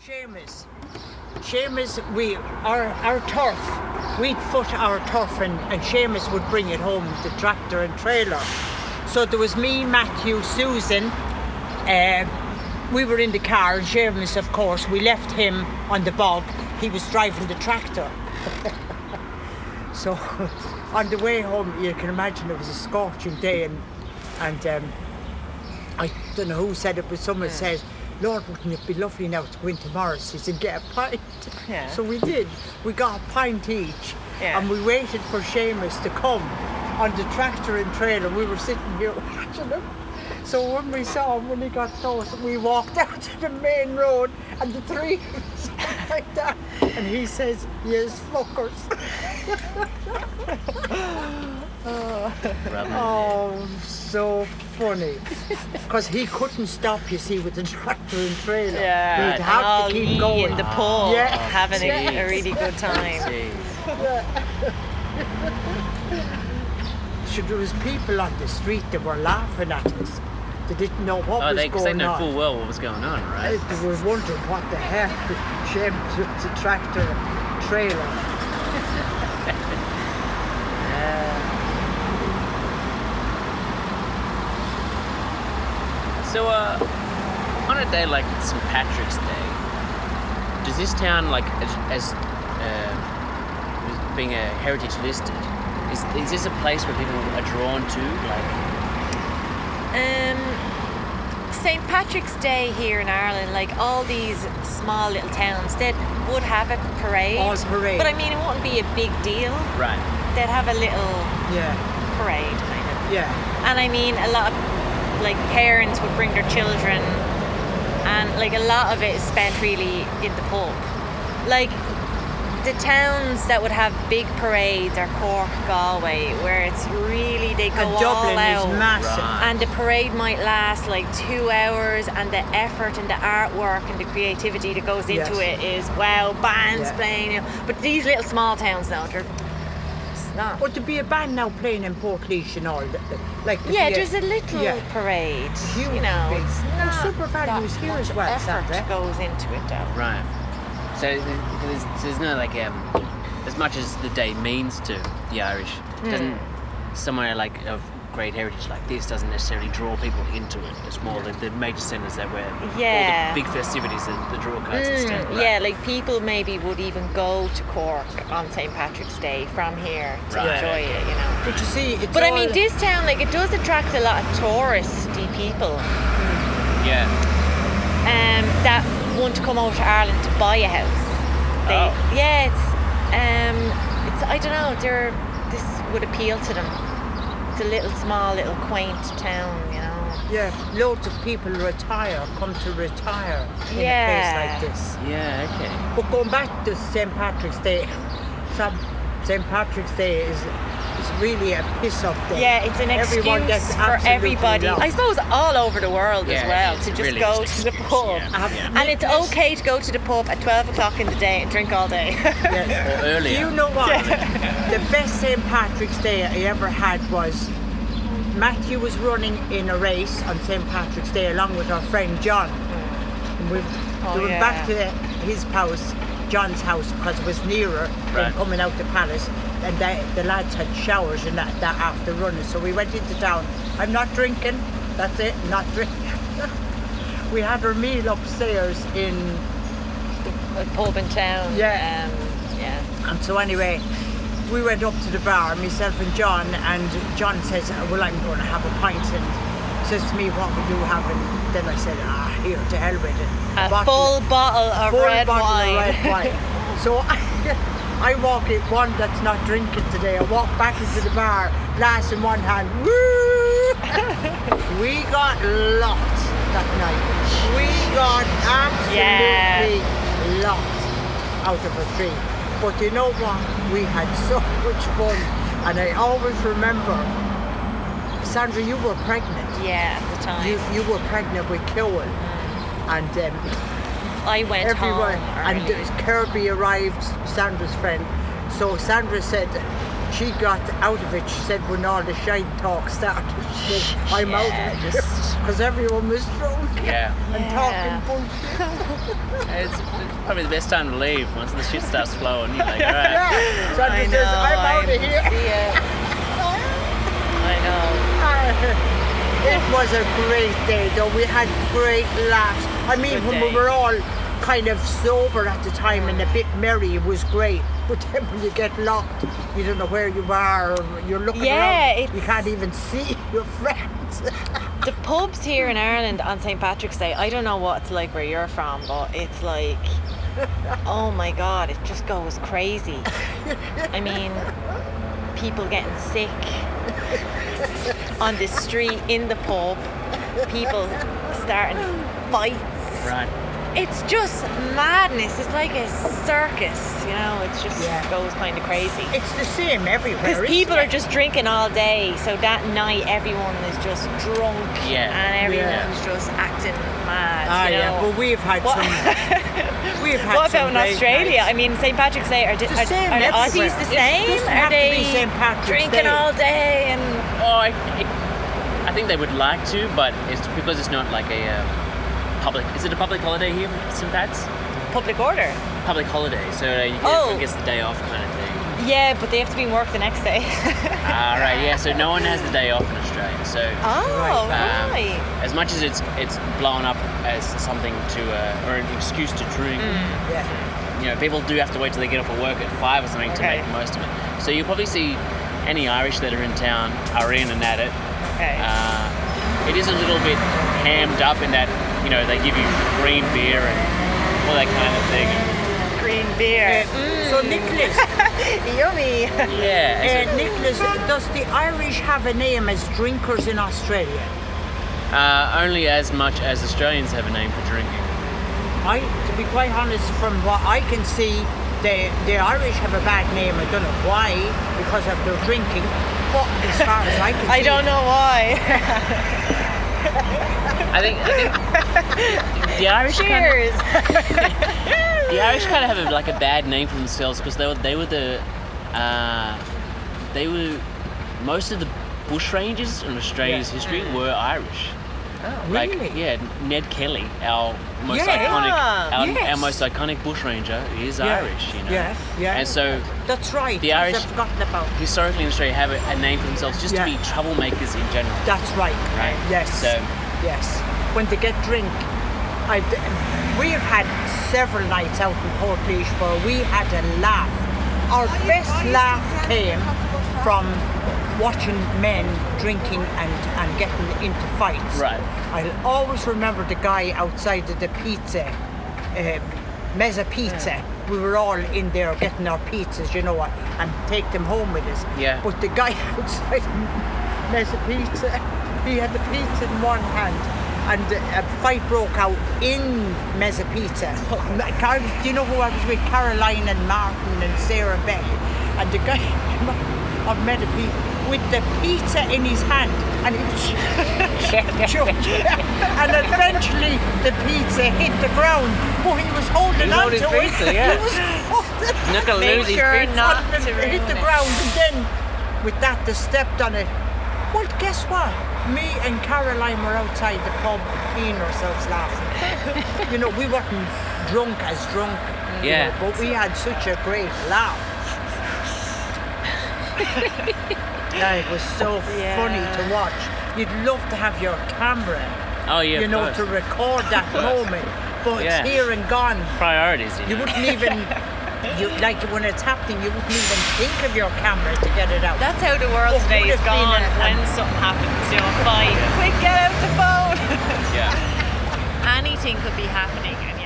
Seamus, our turf, we'd foot our turf and Seamus would bring it home, the tractor and trailer. So there was me, Matthew, Susan, we were in the car, and Seamus, of course, we left him on the bog. He was driving the tractor. So on the way home, you can imagine it was a scorching day, and I don't know who said it, but someone said, Lord, wouldn't it be lovely now to go into Morrisey's and get a pint? Yeah. So we did. We got a pint each, Yeah. and we waited for Seamus to come on the tractor and trailer. We were sitting here watching him. So when we saw him, when he got close, we walked out to the main road, and the three like that. And he says, yes, fuckers. Oh, so funny. Because he couldn't stop, you see, with the tractor and trailer. Yeah. He'd have to keep going. In the pub, Yeah. having a really good time. So there was people on the street that were laughing at us. They didn't know what was going on. Because they know full well what was going on, right? They were wondering what the hell Seamus with the tractor and trailer. So, on a day like St. Patrick's Day, does this town, like, as being a heritage listed, is this a place where people are drawn to, like? St. Patrick's Day here in Ireland, like all these small little towns, they would have a parade. All parade. But I mean, it wouldn't be a big deal. Right. They'd have a little Yeah. parade, kind of. Yeah. And I mean, a lot of like parents would bring their children, and like a lot of it is spent really in the pub. Like the towns that would have big parades are Cork, Galway, where it's really, they go And Dublin all out. is massive. Right. And the parade might last like 2 hours, and the effort and the artwork and the creativity that goes into Yes. it is wow, bands Yeah. playing. You know. But these little small towns now, it's not. But to be a band now playing in Portlaoise and all, like Yeah, there's a little parade. Huge, you know, big. it's And not Super Value that is here much as well, effort Sandra. goes into it though. Right. So there's no, like, as much as the day means to the Irish, doesn't somewhere like of great heritage like this doesn't necessarily draw people into it. It's more the major centres that where all the big festivities and the draw cards instead. Right. Yeah, like people maybe would even go to Cork on St. Patrick's Day from here to enjoy it, you know. But you see, it's But I all- mean, this town, like, it does attract a lot of touristy people Yeah. that want to come over to Ireland to buy a house. Yeah, it's I don't know. This would appeal to them. It's a little small, little quaint town, you know. Yeah, loads of people come to retire in a place like this. Yeah. Okay. But going back to St. Patrick's Day, St. Patrick's Day is really a piss-up day. Yeah, it's an Everyone excuse gets for absolutely everybody. lost. I suppose all over the world as Yeah, well it's to just really go just to the excuse, pub. yeah. And it's okay to go to the pub at 12 o'clock in the day and drink all day. Yes. Or earlier. Do you know what? The best St. Patrick's Day I ever had was Matthew was running in a race on St. Patrick's Day along with our friend John. And we went back to his house, John's house, because it was nearer than coming out the palace. And the lads had showers and that after running. So we went into town. I'm not drinking. That's it. Not drinking. We had our meal upstairs in A pub in town. Yeah. And so anyway, we went up to the bar, myself and John says, well, I'm going to have a pint, and says to me, what would you have? And then I said, here, to hell with it. A full bottle of red wine. So I walk in, one that's not drinking today, I walk back into the bar, glass in one hand, woo! We got locked that night. We got absolutely locked out of a tree. But you know what? We had so much fun. And I always remember, Sandra, you were pregnant. Yeah, at the time. You were pregnant with Kewell. And I went everyone, home and early. Kirby arrived, Sandra's friend. So Sandra said, she got out of it. She said when all the shine talk started, she said, I'm out of it. Because everyone was drunk and talking bullshit. It's probably the best time to leave once the shit starts flowing. You're like, all right. Yeah. Sandra says, I'm out of here. I know. It was a great day though. We had great laughs. I mean, when we were all kind of sober at the time and a bit merry, it was great. But then when you get locked, you don't know where you are, or you're looking around, you can't even see your friends. The pubs here in Ireland on St. Patrick's Day, I don't know what it's like where you're from, but it's like, oh my God, it just goes crazy. I mean, people getting sick on the street, in the pub, people starting fights. Right. It's just madness. It's like a circus, you know. It's just goes kind of crazy. It's the same everywhere. Because people are just drinking all day, so that night everyone is just drunk, and everyone's just acting mad. You know? But we've had some. We've had. What some about in great Australia? nights. I mean, St. Patrick's Day are the Aussies the same? Are they drinking all day and? Oh, I think they would like to, but it's because it's not like a public. Is it a public holiday here, St. Pat's? Public order. Public holiday, so you get gets the day off kind of thing. Yeah, but they have to be in work the next day. Right, yeah. So no one has the day off in Australia. So right. As much as it's blown up as something to or an excuse to drink, you know, people do have to wait till they get off of work at 5 or something to make the most of it. So you'll probably see any Irish that are in town are in and at it. Okay. It is a little bit hammed up in that, you know, they give you green beer and all that kind of thing. Green beer. So Nicholas, yummy. Yeah. Nicholas, does the Irish have a name as drinkers in Australia? Only as much as Australians have a name for drinking. To be quite honest, from what I can see, the Irish have a bad name. I don't know why, because of their drinking. But as far as I can see, I don't know why. I think the Irish the Irish kind of have like a bad name for themselves because they were most of the bushrangers in Australia's history were Irish. Oh, like, really? Ned Kelly, our most iconic bushranger, is Irish, you know. Yes, yeah. And so that's right. The Irish, I've forgotten about. Historically in Australia, have a name for themselves just to be troublemakers in general. That's right. Right. Yes. So yes. When they get drink, we've had several nights out in Portlaoise where we had a laugh. Our best laugh came from watching men drinking and getting into fights. Right. I'll always remember the guy outside of the pizza, Mezza Pizza. We were all in there getting our pizzas, you know, and take them home with us. Yeah. But the guy outside Mezza Pizza, he had the pizza in one hand, and a fight broke out in Mezza Pizza. Do you know who I was with? Caroline and Martin and Sarah Bell. And the guy of Mezza Pizza with the pizza in his hand, and he and eventually the pizza hit the ground. Oh, he was holding on to it. Pizza, yeah. He was holding not gonna lose his pizza. Not to hit the ground, and then with that they stepped on it. Well, guess what? Me and Caroline were outside the pub peeing ourselves laughing. You know, we weren't drunk, you know, but we had such a great laugh. It was so funny to watch. You'd love to have your camera, you know, to record that moment. But it's here and gone. Priorities. You wouldn't even, like when it's happening, you wouldn't even think of your camera to get it out. That's how the world today is gone. When something happens, you know, quick, get out the phone. Yeah. Anything could be happening, and